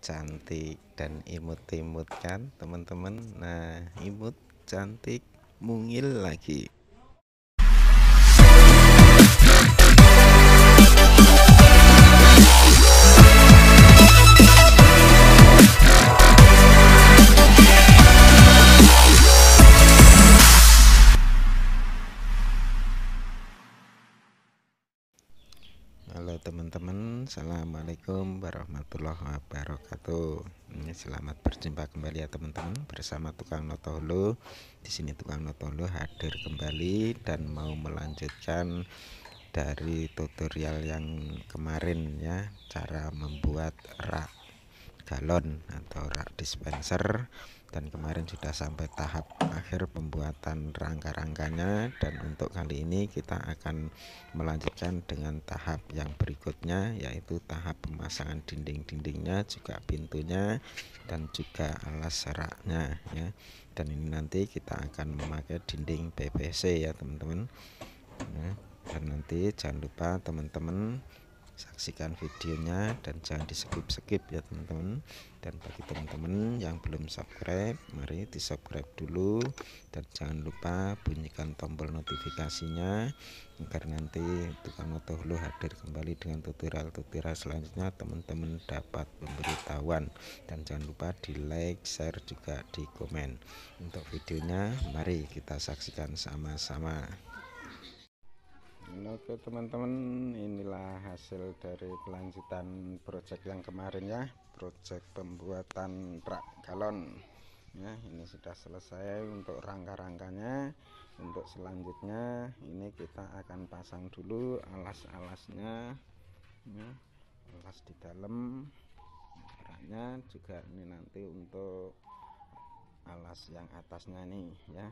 cantik dan imut-imut kan teman-teman. Nah, imut, cantik, mungil lagi. Halo teman-teman, assalamualaikum warahmatullahi wabarakatuh. Selamat berjumpa kembali ya teman-teman bersama Tukang Noto Hulu. Di sini Tukang Noto Hulu hadir kembali dan mau melanjutkan dari tutorial yang kemarin ya, cara membuat rak galon atau rak dispenser. Dan kemarin sudah sampai tahap akhir pembuatan rangka-rangkanya, dan untuk kali ini kita akan melanjutkan dengan tahap yang berikutnya, yaitu tahap pemasangan dinding-dindingnya, juga pintunya dan juga alas raknya ya. Dan ini nanti kita akan memakai dinding PVC ya teman-teman ya. Dan nanti jangan lupa teman-teman saksikan videonya dan jangan di skip ya teman-teman. Dan bagi teman-teman yang belum subscribe, mari di subscribe dulu, dan jangan lupa bunyikan tombol notifikasinya agar nanti Tukang Noto Hulu hadir kembali dengan tutorial-tutorial selanjutnya teman-teman dapat pemberitahuan. Dan jangan lupa di like, share, juga di komen. Untuk videonya mari kita saksikan sama-sama. Oke teman-teman, inilah hasil dari kelanjutan project yang kemarin ya, project pembuatan rak galon ya. Ini sudah selesai untuk rangka-rangkanya. Untuk selanjutnya ini kita akan pasang dulu alas-alasnya ya, alas di dalam raknya juga. Ini nanti untuk alas yang atasnya nih ya,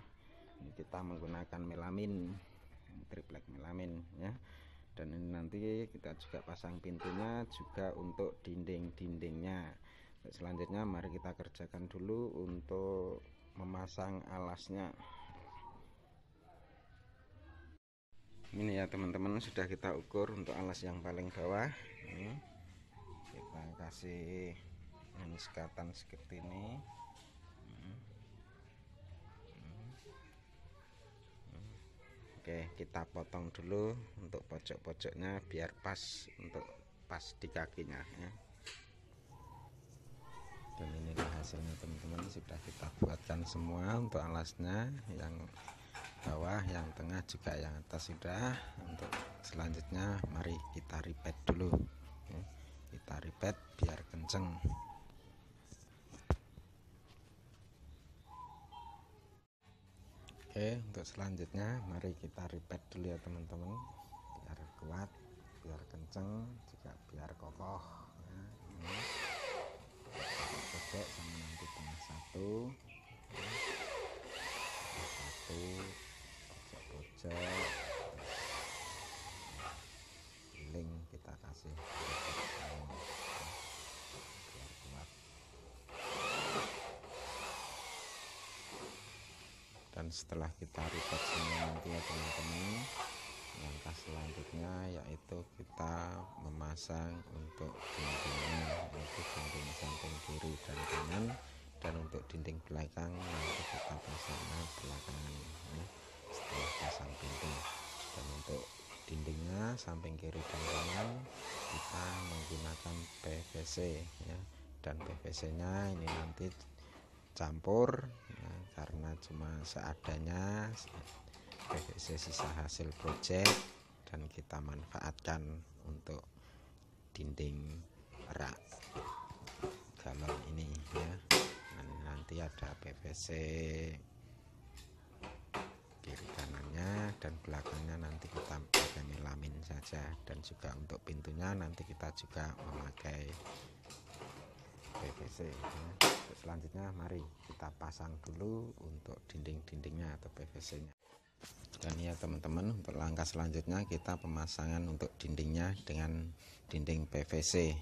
ini kita menggunakan melamin, triplek melamin ya. Dan ini nanti kita juga pasang pintunya juga untuk dinding-dindingnya. Selanjutnya mari kita kerjakan dulu untuk memasang alasnya. Ini ya teman-teman, sudah kita ukur untuk alas yang paling bawah. Ini kita kasih sekatan seperti ini. Oke, kita potong dulu untuk pojok-pojoknya biar pas, untuk pas di kakinya ya. Dan inilah hasilnya teman-teman, sudah kita buatkan semua untuk alasnya, yang bawah, yang tengah, juga yang atas sudah. Untuk selanjutnya mari kita ripet dulu ya. Kita ripet biar kenceng. Oke, untuk selanjutnya mari kita ripet dulu ya teman-teman, biar kuat, biar kenceng, juga biar kokoh ya. Ini pojok sama nanti tengah satu ya. Satu pojok-pojok link kita kasih biar kuat. Dan setelah kita ripet semua nanti ya teman-teman, langkah selanjutnya yaitu kita memasang untuk dindingnya, yaitu dinding samping kiri dan kanan. Dan untuk dinding belakang nanti kita pasang belakangan ya, setelah pasang pintu. Dan untuk dindingnya samping kiri dan kanan kita menggunakan PVC ya. Dan PVC nya ini nanti campur ya, karena cuma seadanya PVC sisa hasil project, dan kita manfaatkan untuk dinding rak galon ini ya. Nanti ada PVC kiri kanannya, dan belakangnya nanti kita pakai melamin saja. Dan juga untuk pintunya nanti kita juga memakai PVC ya. Selanjutnya mari kita pasang dulu untuk dinding-dindingnya atau PVC nya. Dan ya teman-teman, untuk langkah selanjutnya kita pemasangan untuk dindingnya dengan dinding PVC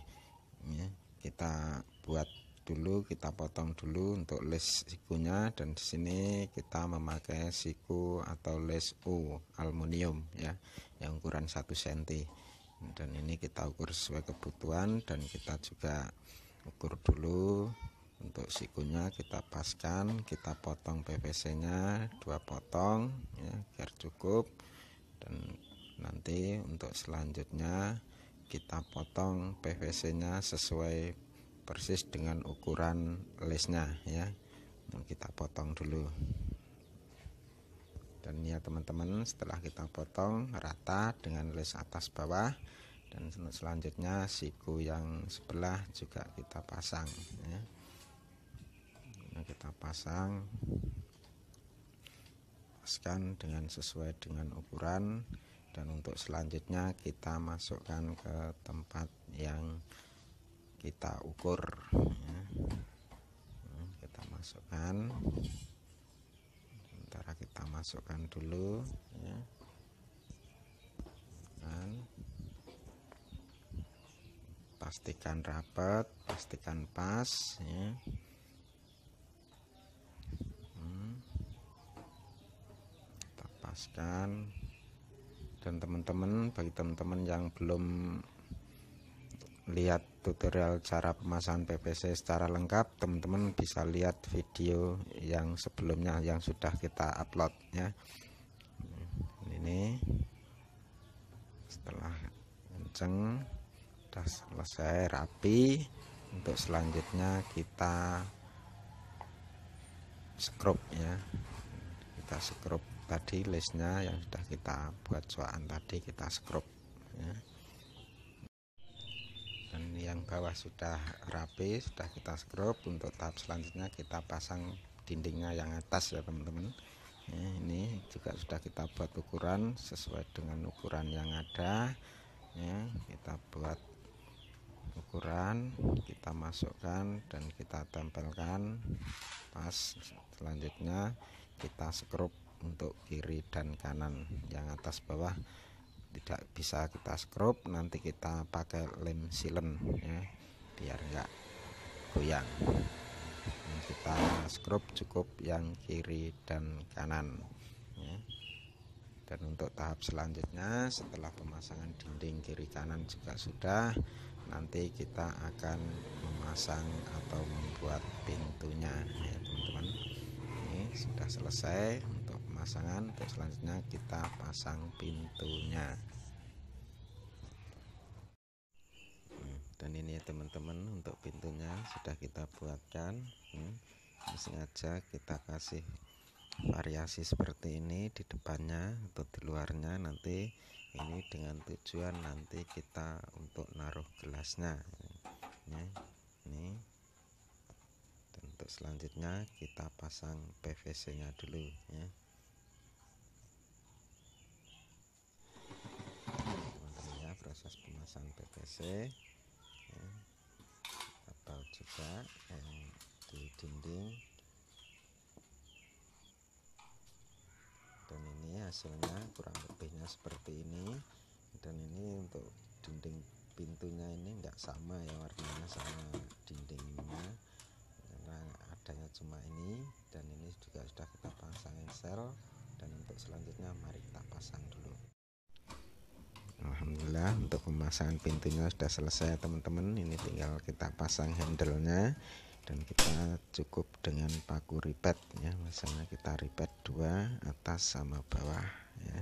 ya. Kita buat dulu, kita potong dulu untuk les sikunya, dan di sini kita memakai siku atau les U aluminium ya, yang ukuran 1 cm. Dan ini kita ukur sesuai kebutuhan, dan kita juga ukur dulu. Untuk sikunya kita paskan, kita potong PVC nya 2 potong ya, biar cukup. Dan nanti untuk selanjutnya kita potong PVC nya sesuai persis dengan ukuran lesnya ya. Nah, kita potong dulu. Dan ya teman-teman, setelah kita potong rata dengan les atas bawah, dan selanjutnya siku yang sebelah juga kita pasang ya. Nah, kita paskan dengan sesuai dengan ukuran. Dan untuk selanjutnya kita masukkan ke tempat yang kita ukur ya. Nah, kita masukkan, sementara kita masukkan dulu ya. Dan pastikan rapat, pastikan pas ya. Kita paskan. Dan teman-teman, bagi teman-teman yang belum lihat tutorial cara pemasangan PVC secara lengkap, teman-teman bisa lihat video yang sebelumnya yang sudah kita upload ya. Ini setelah kenceng sudah selesai rapi, untuk selanjutnya kita skrup ya. Kita skrup tadi lesnya yang sudah kita buat coakan tadi, kita skrup ya. Dan yang bawah sudah rapi, sudah kita skrup. Untuk tahap selanjutnya kita pasang dindingnya yang atas ya teman-teman ya. Ini juga sudah kita buat ukuran sesuai dengan ukuran yang ada ya. Kita buat ukuran, kita masukkan dan kita tempelkan pas. Selanjutnya kita skrup untuk kiri dan kanan, yang atas bawah tidak bisa kita skrup, nanti kita pakai lem silen ya, biar enggak goyang. Dan kita skrup cukup yang kiri dan kanan ya. Dan untuk tahap selanjutnya, setelah pemasangan dinding kiri kanan juga sudah, nanti kita akan memasang atau membuat pintunya ya teman-teman. Ini sudah selesai untuk pemasangan. Untuk selanjutnya kita pasang pintunya. Dan ini ya teman-teman, untuk pintunya sudah kita buatkan. Sengaja kita kasih variasi seperti ini di depannya atau di luarnya, nanti ini dengan tujuan nanti kita untuk naruh gelasnya ya. Ini. Dan untuk selanjutnya kita pasang PVC nya dulu ya. Teman-teman ya, proses pemasangan PVC ya, atau juga yang di dinding. Dan ini hasilnya kurang lebihnya seperti ini. Dan ini untuk dinding pintunya ini enggak sama ya warnanya sama dindingnya, karena adanya cuma ini. Dan ini juga sudah kita pasang sel. Dan untuk selanjutnya mari kita pasang dulu. Alhamdulillah, untuk pemasangan pintunya sudah selesai teman-teman. Ini tinggal kita pasang handle-nya dan kita cukup dengan paku ripet ya. Misalnya kita ripet 2 atas sama bawah ya.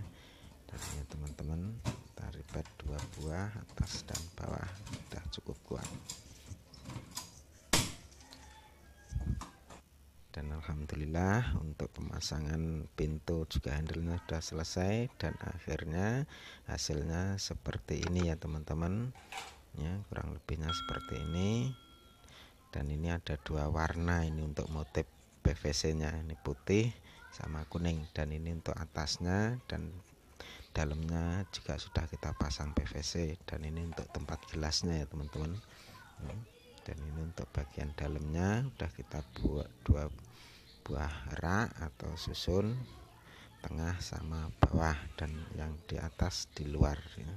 Dan ya teman-teman, kita ripet 2 buah atas dan bawah, sudah cukup kuat. Dan alhamdulillah untuk pemasangan pintu juga handle-nya sudah selesai. Dan akhirnya hasilnya seperti ini ya teman-teman ya, kurang lebihnya seperti ini. Dan ini ada 2 warna, ini untuk motif PVC nya, ini putih sama kuning. Dan ini untuk atasnya, dan dalamnya juga sudah kita pasang PVC. Dan ini untuk tempat gelasnya ya teman-teman. Dan ini untuk bagian dalamnya udah kita buat 2 buah rak atau susun, tengah sama bawah, dan yang di atas di luar ya.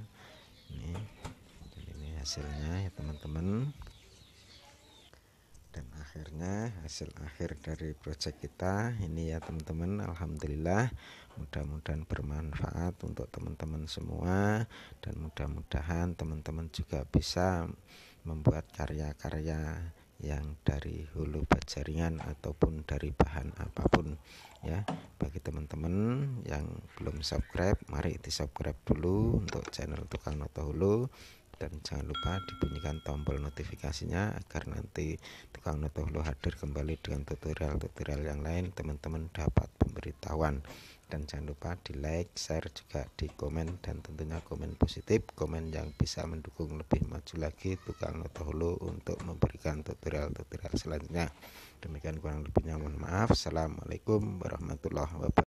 Ini hasilnya ya teman-teman. Dan akhirnya hasil akhir dari project kita ini ya teman-teman. Alhamdulillah, mudah-mudahan bermanfaat untuk teman-teman semua. Dan mudah-mudahan teman-teman juga bisa membuat karya-karya yang dari hulu bajaringan ataupun dari bahan apapun ya. Bagi teman-teman yang belum subscribe, mari di subscribe dulu untuk channel Tukang Noto Hulu, dan jangan lupa dibunyikan tombol notifikasinya agar nanti Tukang Noto Hulu hadir kembali dengan tutorial-tutorial yang lain teman-teman dapat pemberitahuan. Dan jangan lupa di like, share, juga di komen, dan tentunya komen positif, komen yang bisa mendukung lebih maju lagi Tukang Noto Hulu untuk memberikan tutorial-tutorial selanjutnya. Demikian kurang lebihnya mohon maaf. Assalamualaikum warahmatullahi wabarakatuh.